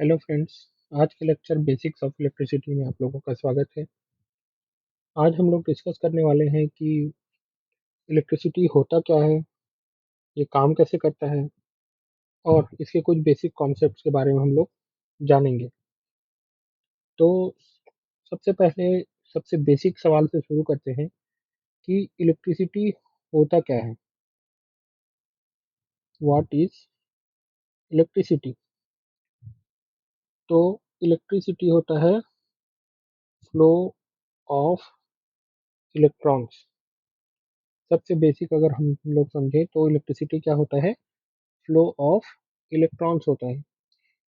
Hello friends. आज के lecture basics of electricity में आप लोगों का स्वागत है। आज हम लोग डिस्कस करने वाले हैं कि इलेक्ट्रिसिटी होता क्या है, ये काम कैसे करता है और इसके कुछ बेसिक कॉन्सेप्ट्स के बारे में हम लोग जानेंगे। तो सबसे पहले सबसे बेसिक सवाल से शुरू करते हैं कि इलेक्ट्रिसिटी होता क्या है। What is electricity? तो इलेक्ट्रिसिटी होता है फ्लो ऑफ इलेक्ट्रॉन्स। सबसे बेसिक अगर हम लोग समझें तो इलेक्ट्रिसिटी क्या होता है, फ्लो ऑफ इलेक्ट्रॉन्स होता है।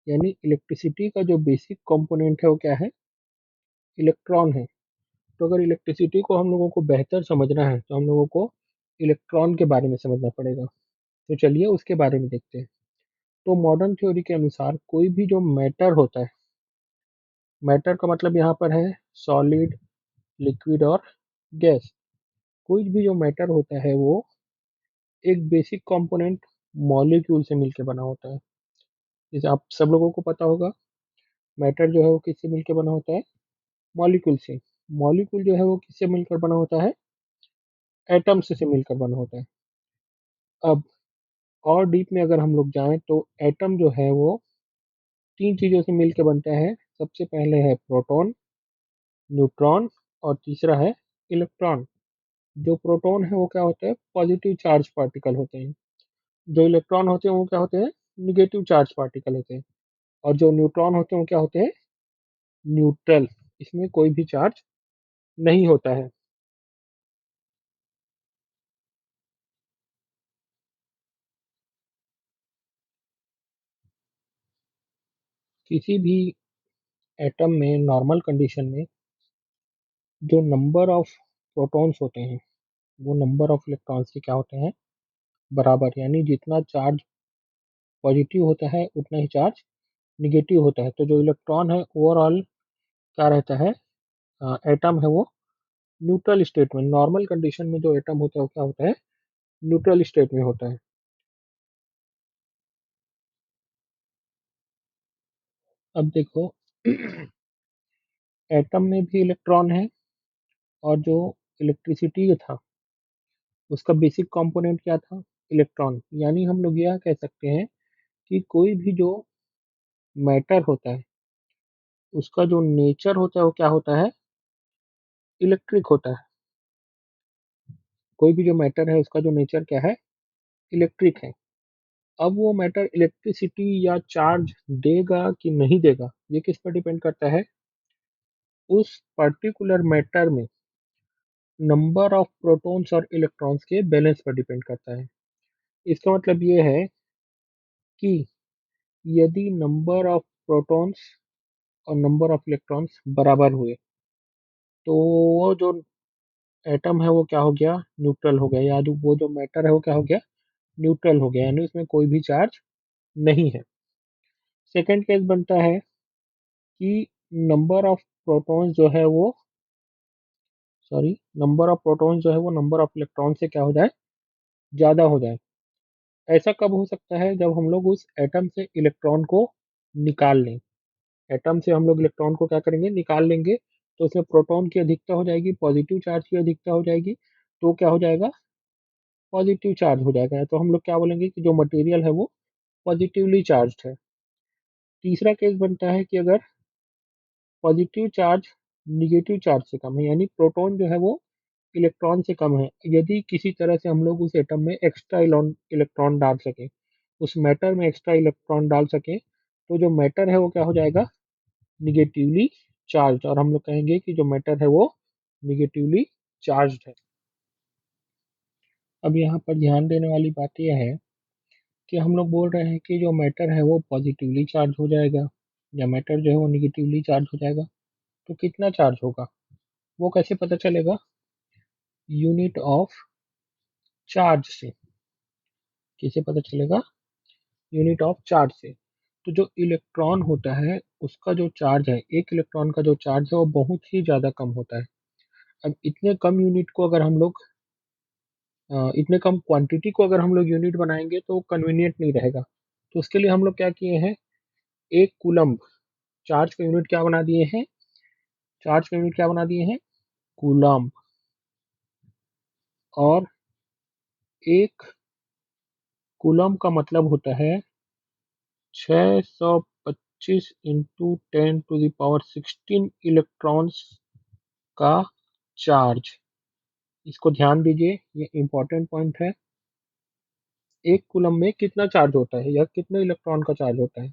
यानी इलेक्ट्रिसिटी का जो बेसिक कंपोनेंट है वो क्या है, इलेक्ट्रॉन है। तो अगर इलेक्ट्रिसिटी को हम लोगों को बेहतर समझना है तो हम लोगों को इलेक्ट्रॉन के बारे में समझना पड़ेगा। तो चलिए उसके बारे में देखते हैं। तो मॉडर्न थ्योरी के अनुसार कोई भी जो मैटर होता है, मैटर का मतलब यहाँ पर है सॉलिड, लिक्विड और गैस। कोई भी जो मैटर होता है वो एक बेसिक कंपोनेंट मॉलिक्यूल से मिलकर बना होता है। जैसे आप सब लोगों को पता होगा, मैटर जो है वो किससे मिलकर बना होता है, मॉलिक्यूल से। मॉलिक्यूल जो है वो किससे मिलकर बना होता है, एटम से मिलकर बना होता है। अब और डीप में अगर हम लोग जाएं तो एटम जो है वो तीन चीज़ों से मिलकर बनता है। सबसे पहले है प्रोटॉन, न्यूट्रॉन और तीसरा है इलेक्ट्रॉन। जो प्रोटॉन है वो क्या होता है, पॉजिटिव चार्ज पार्टिकल होते हैं। जो इलेक्ट्रॉन होते हैं वो क्या होते हैं, निगेटिव चार्ज पार्टिकल होते हैं। और जो न्यूट्रॉन होते हैं वो क्या होते हैं, न्यूट्रल। इसमें कोई भी चार्ज नहीं होता है। किसी भी एटम में नॉर्मल कंडीशन में जो नंबर ऑफ प्रोटॉन्स होते हैं वो नंबर ऑफ इलेक्ट्रॉन्स के क्या होते हैं, बराबर। यानी जितना चार्ज पॉजिटिव होता है उतना ही चार्ज निगेटिव होता है। तो जो इलेक्ट्रॉन है ओवरऑल क्या रहता है, एटम है वो न्यूट्रल स्टेट में। नॉर्मल कंडीशन में जो एटम होता है वो क्या होता है, न्यूट्रल स्टेट में होता है। अब देखो एटम में भी इलेक्ट्रॉन है, और जो इलेक्ट्रिसिटी था उसका बेसिक कंपोनेंट क्या था, इलेक्ट्रॉन। यानी हम लोग यह कह सकते हैं कि कोई भी जो मैटर होता है उसका जो नेचर होता है वो क्या होता है, इलेक्ट्रिक होता है। कोई भी जो मैटर है उसका जो नेचर क्या है, इलेक्ट्रिक है। अब वो मैटर इलेक्ट्रिसिटी या चार्ज देगा कि नहीं देगा, ये किस पर डिपेंड करता है, उस पर्टिकुलर मैटर में नंबर ऑफ प्रोटॉन्स और इलेक्ट्रॉन्स के बैलेंस पर डिपेंड करता है। इसका मतलब ये है कि यदि नंबर ऑफ प्रोटॉन्स और नंबर ऑफ इलेक्ट्रॉन्स बराबर हुए तो वो जो एटम है वो क्या हो गया, न्यूट्रल हो गया। या जो वो जो मैटर है वो क्या हो गया, न्यूट्रल हो गया। यानी उसमें कोई भी चार्ज नहीं है। सेकंड केस बनता है कि नंबर ऑफ प्रोटॉन्स जो है वो सॉरी नंबर ऑफ प्रोटॉन्स जो है वो नंबर ऑफ इलेक्ट्रॉन से क्या हो जाए, ज़्यादा हो जाए। ऐसा कब हो सकता है, जब हम लोग उस एटम से इलेक्ट्रॉन को निकाल लें। एटम से हम लोग इलेक्ट्रॉन को क्या करेंगे, निकाल लेंगे। तो उसमें प्रोटॉन की अधिकता हो जाएगी, पॉजिटिव चार्ज की अधिकता हो जाएगी। तो क्या हो जाएगा, पॉजिटिव चार्ज हो जाएगा। तो हम लोग क्या बोलेंगे कि जो मटेरियल है वो पॉजिटिवली चार्ज्ड है। तीसरा केस बनता है कि अगर पॉजिटिव चार्ज निगेटिव चार्ज से कम है, यानी प्रोटॉन जो है वो इलेक्ट्रॉन से कम है। यदि किसी तरह से हम लोग उस एटम में एक्स्ट्रा इलेक्ट्रॉन डाल सकें, उस मैटर में एक्स्ट्रा इलेक्ट्रॉन डाल सकें, तो जो मैटर है वो क्या हो जाएगा, निगेटिवली चार्ज। और हम लोग कहेंगे कि जो मैटर है वो निगेटिवली चार्ज है। अब यहाँ पर ध्यान देने वाली बात यह है कि हम लोग बोल रहे हैं कि जो मैटर है वो पॉजिटिवली चार्ज हो जाएगा या मैटर जो है वो निगेटिवली चार्ज हो जाएगा। तो कितना चार्ज होगा वो कैसे पता चलेगा, यूनिट ऑफ चार्ज से। कैसे पता चलेगा, यूनिट ऑफ चार्ज से। तो जो इलेक्ट्रॉन होता है उसका जो चार्ज है, एक इलेक्ट्रॉन का जो चार्ज है वो बहुत ही ज़्यादा कम होता है। अब इतने कम यूनिट को अगर हम लोग इतने कम क्वांटिटी को अगर हम लोग यूनिट बनाएंगे तो कन्वीनियंट नहीं रहेगा। तो उसके लिए हम लोग क्या किए हैं, 1 कूलम्ब चार्ज का यूनिट क्या बना दिए हैं? चार्ज का यूनिट क्या बना दिए हैं? कूलम्ब। और 1 कूलम्ब का मतलब होता है 625 इंटू 10⁻16 इलेक्ट्रॉन्स का चार्ज। इसको ध्यान दीजिए, ये इंपॉर्टेंट पॉइंट है। 1 कूलम्ब में कितना चार्ज होता है या कितने इलेक्ट्रॉन का चार्ज होता है?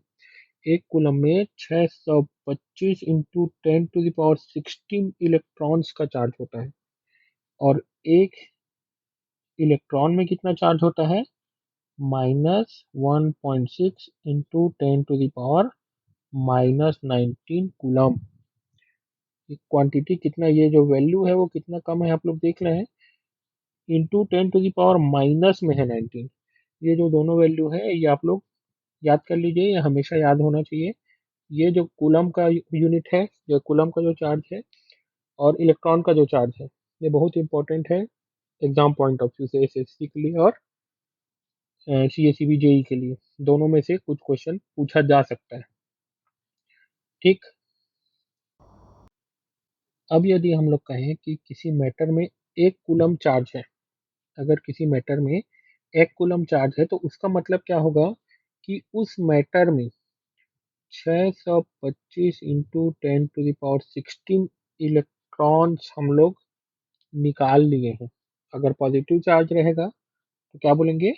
1 कूलम्ब में 625 इंटू 10⁻16 इलेक्ट्रॉन्स का चार्ज होता है। और एक इलेक्ट्रॉन में कितना चार्ज होता है? -1.6 इंटू 10⁻19 कूलम्ब। क्वांटिटी कितना, ये जो वैल्यू है वो कितना कम है आप लोग देख रहे हैं, इंटू 10⁻- में है 19। ये जो दोनों वैल्यू है ये आप लोग याद कर लीजिए, ये हमेशा याद होना चाहिए। ये जो कूलम का यूनिट है, जो कूलम का जो चार्ज है और इलेक्ट्रॉन का जो चार्ज है, ये बहुत इंपॉर्टेंट है एग्जाम पॉइंट ऑफ व्यू से, एसएससी के लिए और सीएसईबी जेई के लिए। दोनों में से कुछ क्वेश्चन पूछा जा सकता है। ठीक। अब यदि हम लोग कहें कि किसी मैटर में 1 कूलम चार्ज है, अगर किसी मैटर में 1 कूलम चार्ज है तो उसका मतलब क्या होगा कि उस मैटर में 625 इंटू 10⁻16 इलेक्ट्रॉन्स हम लोग निकाल लिए हैं। अगर पॉजिटिव चार्ज रहेगा तो क्या बोलेंगे,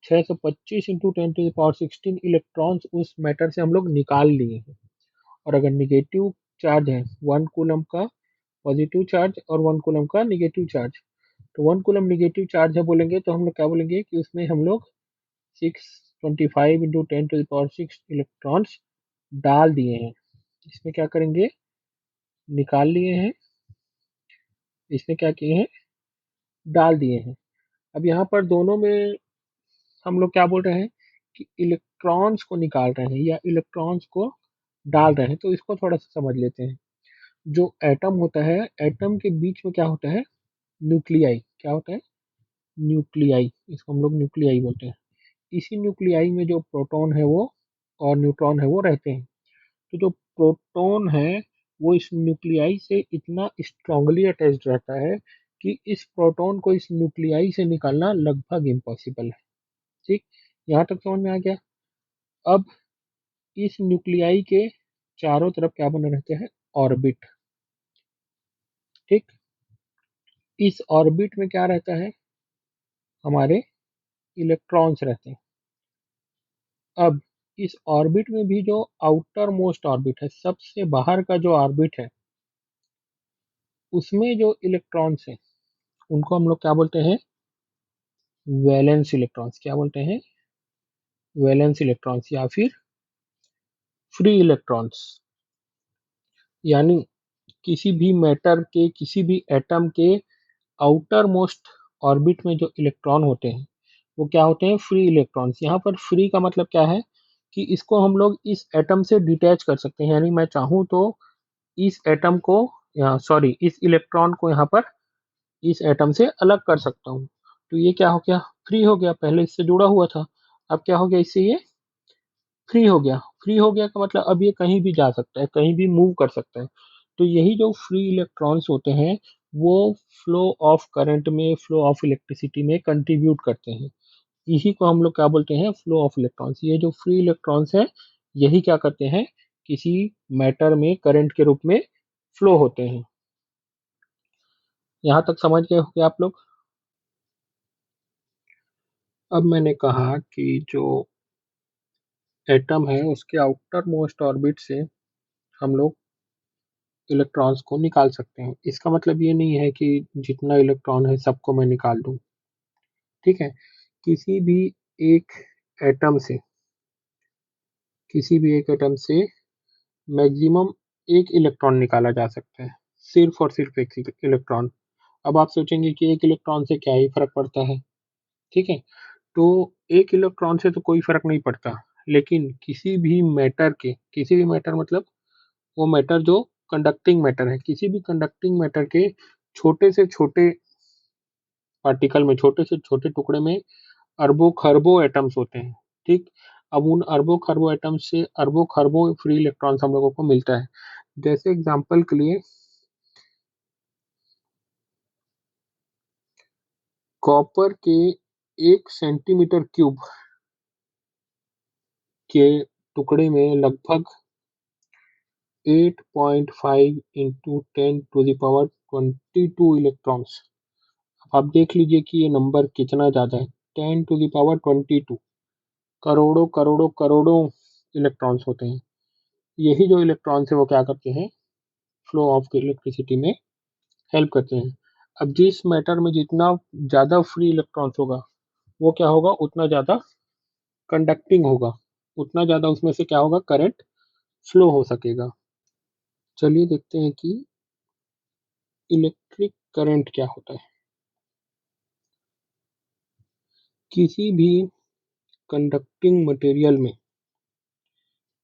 625 इंटू 10⁻16 इलेक्ट्रॉन्स उस मैटर से हम लोग निकाल लिए हैं। और अगर निगेटिव चार्ज है, 1 कूलम का पॉजिटिव चार्ज और 1 कूलम का निगेटिव चार्ज, तो 1 कूलम निगेटिव चार्ज है बोलेंगे तो हम लोग क्या बोलेंगे कि उसमें हम लोग 625 इंटू 10⁻6 इलेक्ट्रॉन्स डाल दिए हैं। इसमें क्या करेंगे, निकाल लिए हैं, इसमें क्या किए हैं, डाल दिए हैं। अब यहाँ पर दोनों में हम लोग क्या बोल रहे हैं कि इलेक्ट्रॉन्स को निकाल रहे हैं या इलेक्ट्रॉन्स को डाल रहे हैं, तो इसको थोड़ा सा समझ लेते हैं। जो एटम होता है, एटम के बीच में क्या होता है, न्यूक्लियाई। क्या होता है? न्यूक्लियाई। इसको हम लोग न्यूक्लियाई बोलते हैं। इसी न्यूक्लियाई में जो प्रोटॉन है वो और न्यूट्रॉन है वो रहते हैं। तो जो प्रोटॉन है वो इस न्यूक्लियाई से इतना स्ट्रांगली अटैच्ड रहता है कि इस प्रोटॉन को इस न्यूक्लियाई से निकालना लगभग इम्पॉसिबल है। ठीक, यहाँ तक समझ में आ गया। अब इस न्यूक्लियाई के चारों तरफ क्या बने रहते हैं, ऑर्बिट। ठीक, इस ऑर्बिट में क्या रहता है, हमारे इलेक्ट्रॉन्स रहते हैं। अब इस ऑर्बिट में भी जो आउटर मोस्ट ऑर्बिट है, सबसे बाहर का जो ऑर्बिट है, उसमें जो इलेक्ट्रॉन्स हैं उनको हम लोग क्या बोलते हैं, वैलेंस इलेक्ट्रॉन्स। क्या बोलते हैं, वैलेंस इलेक्ट्रॉन्स या फिर फ्री इलेक्ट्रॉन्स। यानी किसी भी मैटर के, किसी भी एटम के आउटर मोस्ट ऑर्बिट में जो इलेक्ट्रॉन होते हैं वो क्या होते हैं, फ्री इलेक्ट्रॉन्स। यहाँ पर फ्री का मतलब क्या है कि इसको हम लोग इस एटम से डिटैच कर सकते हैं, यानी मैं चाहूँ तो इस एटम को, यहाँ सॉरी, इस इलेक्ट्रॉन को यहाँ पर इस एटम से अलग कर सकता हूँ। तो ये क्या हो गया, फ्री हो गया। पहले इससे जुड़ा हुआ था, अब क्या हो गया, इससे ये फ्री हो गया। फ्री हो गया का मतलब अब ये कहीं भी जा सकता है, कहीं भी मूव कर सकता है। तो यही जो फ्री इलेक्ट्रॉन्स होते हैं वो फ्लो ऑफ करंट में, फ्लो ऑफ इलेक्ट्रिसिटी में कंट्रीब्यूट करते हैं। इसी को हम लोग क्या बोलते हैं, फ्लो ऑफ इलेक्ट्रॉन्स। ये जो फ्री इलेक्ट्रॉन्स हैं यही क्या करते हैं, किसी मैटर में करंट के रूप में फ्लो होते हैं। यहाँ तक समझ गए होंगे आप लोग। अब मैंने कहा कि जो एटम है उसके आउटर मोस्ट ऑर्बिट से हम लोग इलेक्ट्रॉन्स को निकाल सकते हैं। इसका मतलब ये नहीं है कि जितना इलेक्ट्रॉन है सबको मैं निकाल दूं। ठीक है, किसी भी एक एटम से, किसी भी एक एटम से मैक्सिमम एक इलेक्ट्रॉन निकाला जा सकता है, सिर्फ और सिर्फ एक इलेक्ट्रॉन। अब आप सोचेंगे कि एक इलेक्ट्रॉन से क्या ही फर्क पड़ता है। ठीक है, तो एक इलेक्ट्रॉन से तो कोई फर्क नहीं पड़ता, लेकिन किसी भी मैटर के, किसी भी मैटर मतलब वो मैटर जो कंडक्टिंग मैटर है, किसी भी कंडक्टिंग मैटर के छोटे से छोटे पार्टिकल में, छोटे से छोटे टुकड़े में अरबों खरबों एटम्स होते हैं। ठीक, अब उन अरबों खरबों एटम से अरबों खरबों फ्री इलेक्ट्रॉन्स हम लोगों को मिलता है। जैसे एग्जांपल के लिए कॉपर के 1 सेंटीमीटर क्यूब के टुकड़े में लगभग 8.5 into 10 to the power 22 electrons. आप देख लीजिए कि ये नंबर कितना ज़्यादा है, 10 टू द पावर 22 करोड़ों करोड़ों करोड़ों इलेक्ट्रॉन्स होते हैं। यही जो इलेक्ट्रॉन्स है वो क्या करते हैं, फ्लो ऑफ इलेक्ट्रिसिटी में हेल्प करते हैं। अब जिस मैटर में जितना ज़्यादा फ्री इलेक्ट्रॉन्स होगा वो क्या होगा, उतना ज़्यादा कंडक्टिंग होगा, उतना ज़्यादा उसमें से क्या होगा, करंट फ्लो हो सकेगा। चलिए देखते हैं कि इलेक्ट्रिक करंट क्या होता है। किसी भी कंडक्टिंग मटेरियल में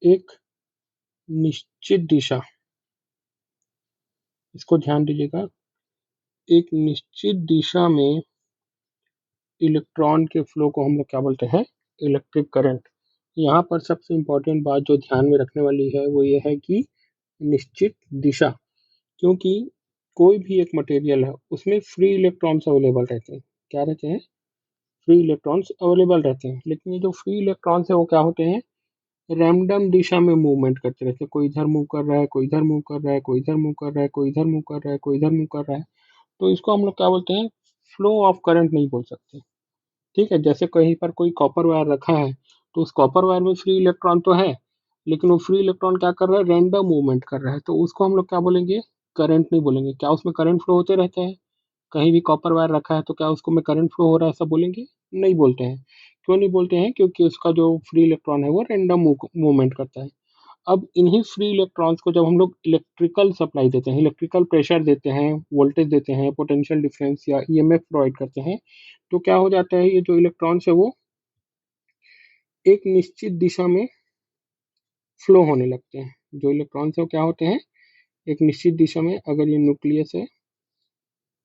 एक निश्चित दिशा, इसको ध्यान दीजिएगा, एक निश्चित दिशा में इलेक्ट्रॉन के फ्लो को हम लोग क्या बोलते हैं, इलेक्ट्रिक करंट। यहाँ पर सबसे इम्पोर्टेंट बात जो ध्यान में रखने वाली है वो ये है कि निश्चित दिशा, क्योंकि कोई भी एक मटेरियल है उसमें फ्री इलेक्ट्रॉन्स अवेलेबल रहते हैं। क्या रहते हैं, फ्री इलेक्ट्रॉन्स अवेलेबल रहते हैं। लेकिन ये जो फ्री इलेक्ट्रॉन्स है वो क्या होते हैं, रैंडम दिशा में मूवमेंट करते रहते हैं। कोई इधर मूव कर रहा है, कोई इधर मूव कर रहा है, कोई इधर मूव कर रहा है, कोई इधर मूव कर रहा है, कोई इधर मूव कर रहा है। तो इसको हम लोग क्या बोलते हैं, फ्लो ऑफ करंट नहीं बोल सकते। ठीक है, जैसे कहीं पर कोई कॉपर वायर रखा है तो उस कॉपर वायर में फ्री इलेक्ट्रॉन तो है, लेकिन वो फ्री इलेक्ट्रॉन क्या कर रहा है, रैंडम मूवमेंट कर रहा है, तो उसको हम लोग क्या बोलेंगे, करंट नहीं बोलेंगे। क्या उसमें करंट फ्लो होते रहते हैं, कहीं भी कॉपर वायर रखा है तो क्या उसको में करंट फ्लो हो रहा है ऐसा बोलेंगे, नहीं बोलते हैं। क्यों नहीं बोलते हैं, क्योंकि उसका जो फ्री इलेक्ट्रॉन है वो रैंडम मूवमेंट करता है। अब इन्हीं फ्री इलेक्ट्रॉन्स को जब हम लोग इलेक्ट्रिकल सप्लाई देते हैं, इलेक्ट्रिकल प्रेशर देते हैं, वोल्टेज देते हैं, पोटेंशियल डिफरेंस या ईएमएफ प्रोवाइड करते हैं, तो क्या हो जाता है, ये जो इलेक्ट्रॉन्स है वो एक निश्चित दिशा में फ्लो होने लगते हैं। जो इलेक्ट्रॉन्स है वो क्या होते हैं, एक निश्चित दिशा में, अगर ये न्यूक्लियस है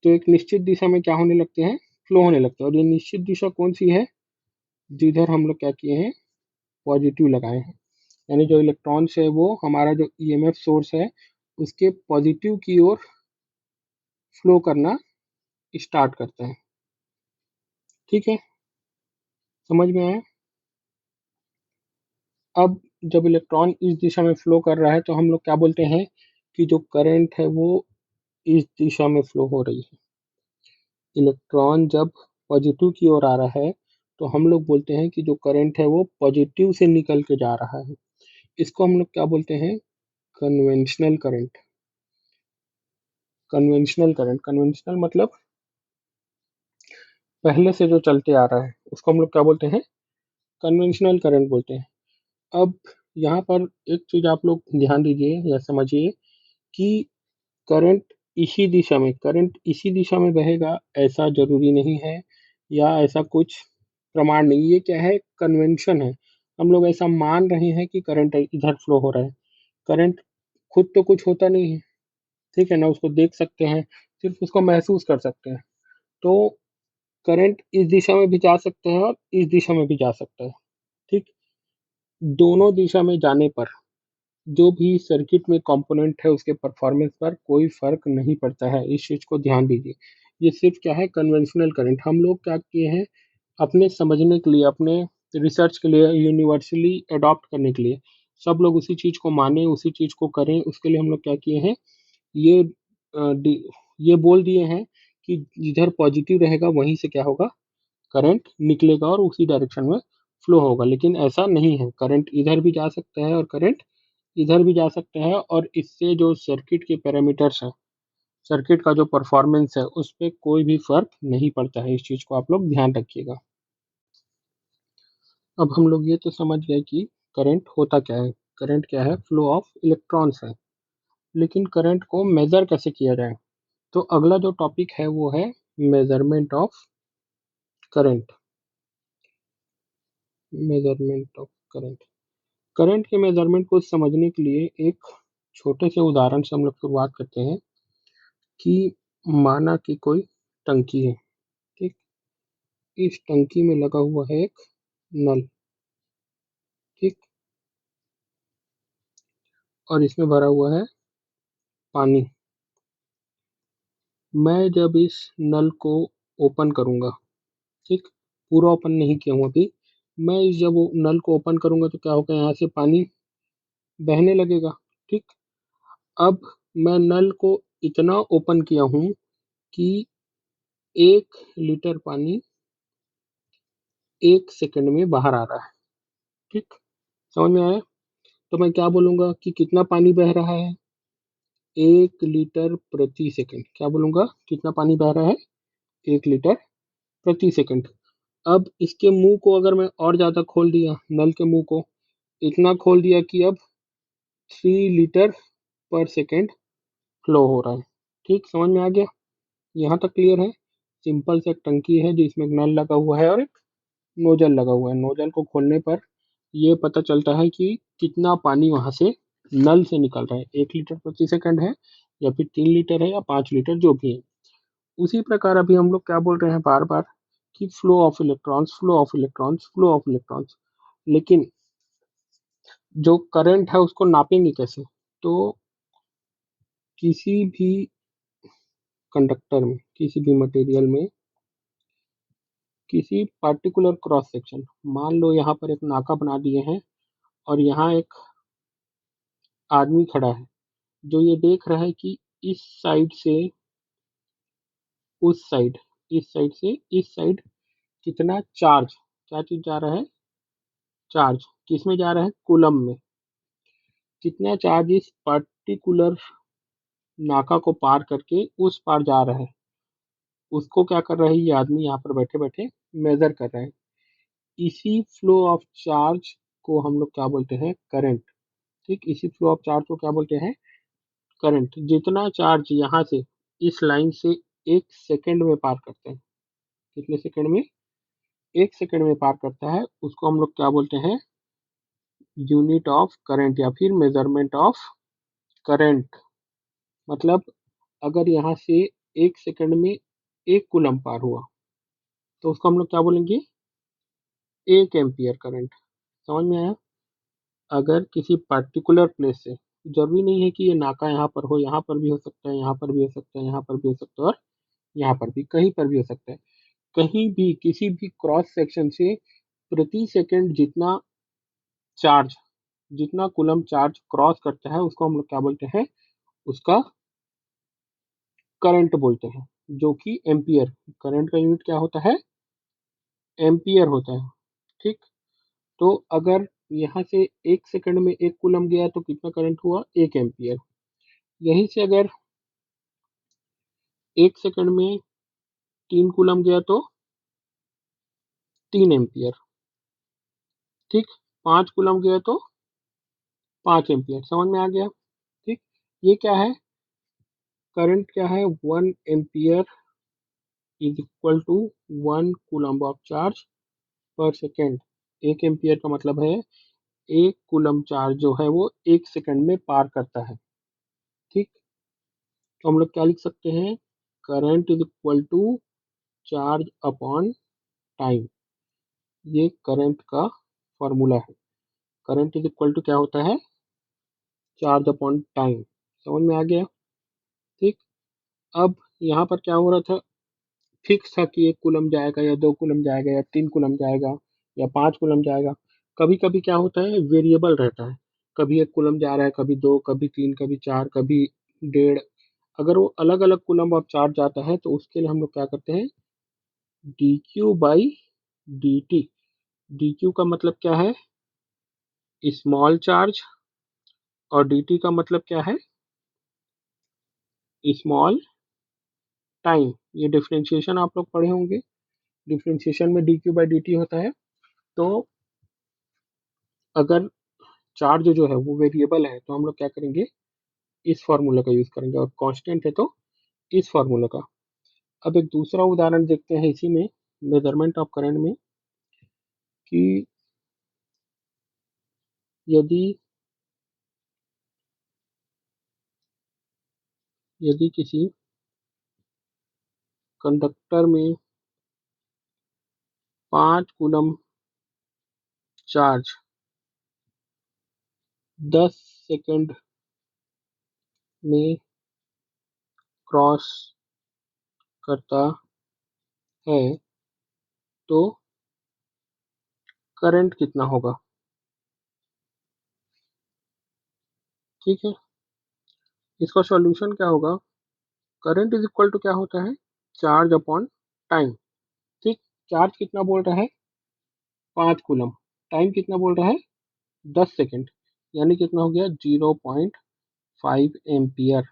तो एक निश्चित दिशा में क्या होने लगते हैं, फ्लो होने लगते हैं। और ये निश्चित दिशा कौन सी है, जिधर हम लोग क्या किए हैं, पॉजिटिव लगाए हैं। यानी जो इलेक्ट्रॉन्स है वो हमारा जो ईएमएफ सोर्स है उसके पॉजिटिव की ओर फ्लो करना स्टार्ट करते हैं। ठीक है, समझ में आया। अब जब इलेक्ट्रॉन इस दिशा में फ्लो कर रहा है तो हम लोग क्या बोलते हैं कि जो करंट है वो इस दिशा में फ्लो हो रही है। इलेक्ट्रॉन जब पॉजिटिव की ओर आ रहा है तो हम लोग बोलते हैं कि जो करंट है वो पॉजिटिव से निकल के जा रहा है। इसको हम लोग क्या बोलते हैं, conventional current. Conventional current, conventional मतलब पहले से जो चलते आ रहा है उसको हम लोग क्या बोलते हैं, कन्वेंशनल करंट बोलते हैं। अब यहाँ पर एक चीज आप लोग ध्यान दीजिए या समझिए कि करंट करंट इसी दिशा में बहेगा ऐसा जरूरी नहीं है, या ऐसा कुछ प्रमाण नहीं। ये क्या है, कन्वेंशन है। हम लोग ऐसा मान रहे हैं कि करंट इधर फ्लो हो रहा है। करंट खुद तो कुछ होता नहीं है, ठीक है ना, उसको देख सकते हैं, सिर्फ उसको महसूस कर सकते हैं। तो करंट इस दिशा में भी जा सकते हैं और इस दिशा में भी जा सकता है। ठीक, दोनों दिशा में जाने पर जो भी सर्किट में कंपोनेंट है उसके परफॉर्मेंस पर कोई फर्क नहीं पड़ता है। इस चीज को ध्यान दीजिए। ये सिर्फ क्या है, कन्वेंशनल करंट। हम लोग क्या किए हैं, अपने समझने के लिए, अपने रिसर्च के लिए, यूनिवर्सली अडॉप्ट करने के लिए, सब लोग उसी चीज को माने, उसी चीज को करें, उसके लिए हम लोग क्या किए हैं, ये ये बोल दिए हैं कि जिधर पॉजिटिव रहेगा वहीं से क्या होगा, करंट निकलेगा और उसी डायरेक्शन में फ्लो होगा। लेकिन ऐसा नहीं है, करंट इधर भी जा सकता है और करंट इधर भी जा सकते हैं, और इससे जो सर्किट के पैरामीटर्स हैं, सर्किट का जो परफॉर्मेंस है उस पर कोई भी फर्क नहीं पड़ता है। इस चीज को आप लोग ध्यान रखिएगा। अब हम लोग ये तो समझ गए कि करंट होता क्या है, करंट क्या है, फ्लो ऑफ इलेक्ट्रॉन्स है। लेकिन करंट को मेजर कैसे किया जाए, तो अगला जो टॉपिक है वो है measurement of current. Measurement of current, current के मेजरमेंट को समझने के लिए एक छोटे से उदाहरण से हम लोग शुरुआत करते हैं कि माना कि कोई टंकी है। ठीक, इस टंकी में लगा हुआ है एक नल। और इसमें भरा हुआ है पानी। मैं जब इस नल को ओपन करूंगा, ठीक, पूरा ओपन नहीं किया हूँ अभी, मैं जब वो नल को ओपन करूंगा तो क्या होगा, यहाँ से पानी बहने लगेगा। ठीक, अब मैं नल को इतना ओपन किया हूँ कि 1 लीटर पानी 1 सेकंड में बाहर आ रहा है। ठीक, समझ में आया? तो मैं क्या बोलूंगा कि कितना पानी बह रहा है? 1 लीटर प्रति सेकंड। क्या बोलूंगा, कितना पानी बह रहा है? 1 लीटर प्रति सेकंड। अब इसके मुंह को अगर मैं और ज्यादा खोल दिया, नल के मुंह को इतना खोल दिया कि अब 3 लीटर पर सेकंड फ्लो हो रहा है। ठीक, समझ में आ गया? यहाँ तक क्लियर है? सिंपल से एक टंकी है जिसमें एक नल लगा हुआ है और एक नोजल लगा हुआ है। नोजल को खोलने पर ये पता चलता है कि कितना पानी वहां से नल से निकल रहा है, 1 लीटर प्रति सेकंड है या फिर 3 लीटर है या 5 लीटर, जो भी है। उसी प्रकार अभी हम लोग क्या बोल रहे हैं बार बार कि flow of electrons, flow of electrons, flow of electrons. लेकिन जो करंट है उसको नापेंगे कैसे? तो किसी भी कंडक्टर में, किसी भी मटेरियल में, किसी पार्टिकुलर क्रॉस सेक्शन, मान लो यहाँ पर एक नाका बना दिए हैं और यहाँ एक आदमी खड़ा है जो ये देख रहा है कि इस साइड से उस साइड, इस साइड से इस साइड कितना चार्ज, क्या चीज जा रहा है? चार्ज। किस में जा रहा है? कूलम में। कितना चार्ज इस पर्टिकुलर नाका को पार करके उस पार जा रहा है, उसको क्या कर रहा है ये आदमी यहाँ पर बैठे बैठे मेजर कर रहा है। इसी फ्लो ऑफ चार्ज को हम लोग क्या बोलते हैं? करंट। ठीक, इसी फ्लो ऑफ चार्ज को क्या बोलते हैं? करंट। जितना चार्ज यहाँ से इस लाइन से 1 सेकंड में पार करते हैं, कितने सेकंड में? 1 सेकंड में पार करता है, उसको हम लोग क्या बोलते हैं? यूनिट ऑफ करंट या फिर मेजरमेंट ऑफ करंट। मतलब अगर यहाँ से 1 सेकंड में 1 कूलम पार हुआ तो उसको हम लोग क्या बोलेंगे? 1 एम्पियर करंट। समझ में आया? अगर किसी पर्टिकुलर प्लेस से, जरूरी नहीं है कि ये नाका यहाँ पर हो, यहाँ पर भी हो सकता है, यहाँ पर भी हो सकता है, यहाँ पर भी हो सकता है और यहाँ पर भी, कहीं पर भी हो सकता है, कहीं भी किसी भी क्रॉस सेक्शन से प्रति सेकंड जितना चार्ज, जितना कूलम चार्ज क्रॉस करता है उसको हम लोग क्या बोलते हैं? उसका करंट बोलते हैं, जो कि एम्पियर। करंट का यूनिट क्या होता है? एम्पियर होता है। ठीक, तो अगर यहाँ से 1 सेकंड में 1 कूलम गया तो कितना करंट हुआ? 1 एम्पियर। यहीं से अगर 1 सेकंड में 3 कूलम गया तो 3 एम्पियर। ठीक, 5 कूलम गया तो 5 एम्पियर। समझ में आ गया? ठीक, ये क्या है? करंट क्या है? 1 ampere is equal to 1 coulomb of charge per second. 1 ampere का मतलब है 1 कूलम चार्ज जो है वो 1 सेकंड में पार करता है। ठीक, तो हम लोग क्या लिख सकते हैं? Current is equal to charge upon time. ये करंट का फॉर्मूला है। करंट इज इक्वल टू क्या होता है? Charge upon time. समझ में आ गया? ठीक, अब यहाँ पर क्या हो रहा था? फिक्स था कि 1 कूलम जाएगा या 2 कूलम जाएगा या 3 कूलम जाएगा या 5 कूलम जाएगा। कभी कभी क्या होता है? वेरिएबल रहता है, कभी 1 कूलम जा रहा है, कभी 2, कभी 3, कभी 4, कभी 1.5। अगर वो अलग अलग कूलम ऑफ चार्ज जाता है तो उसके लिए हम लोग क्या करते हैं? dq/dt। dq का मतलब क्या है? स्मॉल चार्ज, और dt का मतलब क्या है? Small time. ये डिफरेंशिएशन आप लोग पढ़े होंगे, डिफरेंशिएशन में dq/dt होता है। तो अगर चार्ज जो है वो वेरिएबल है तो हम लोग क्या करेंगे? इस फॉर्मूला का यूज करेंगे, और कांस्टेंट है तो इस फॉर्मूला का। अब एक दूसरा उदाहरण देखते हैं इसी में, मेजरमेंट ऑफ करंट में, कि यदि यदि किसी कंडक्टर में 5 कूलम चार्ज 10 सेकंड में क्रॉस करता है तो करंट कितना होगा। ठीक है, इसका सॉल्यूशन क्या होगा। करंट इज इक्वल टू क्या होता है, चार्ज अपॉन टाइम। ठीक, चार्ज कितना बोल रहा है, 5 कूलम। टाइम कितना बोल रहा है, 10 सेकेंड। यानी कितना हो गया, 0.5 एम्पियर।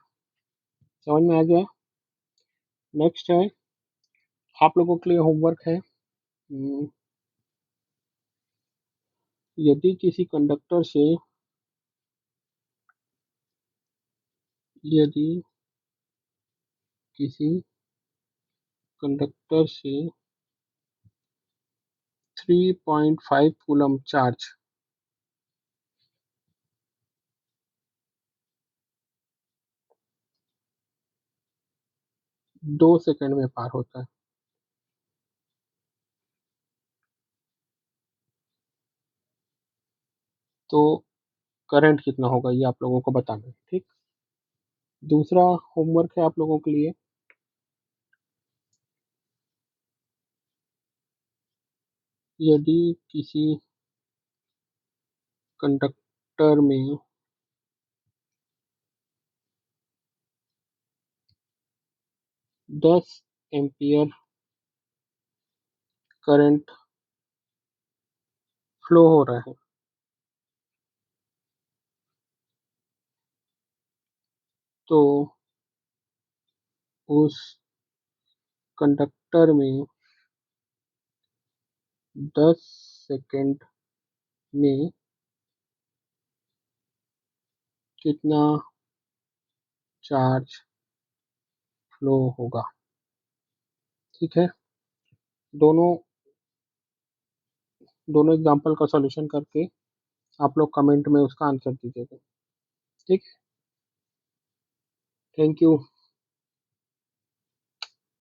समझ में आ गया। नेक्स्ट है, आप लोगों के लिए होमवर्क है। यदि किसी कंडक्टर से यदि किसी कंडक्टर से 3.5 कूलम चार्ज 2 सेकंड में पार होता है तो करंट कितना होगा, ये आप लोगों को बताना है। ठीक, दूसरा होमवर्क है आप लोगों के लिए। यदि किसी कंडक्टर में 10 एम्पियर करंट फ्लो हो रहा है तो उस कंडक्टर में 10 सेकंड में कितना चार्ज फ्लो होगा। ठीक है, दोनों दोनों एग्जांपल का सॉल्यूशन करके आप लोग कमेंट में उसका आंसर दीजिएगा। ठीक, थैंक यू।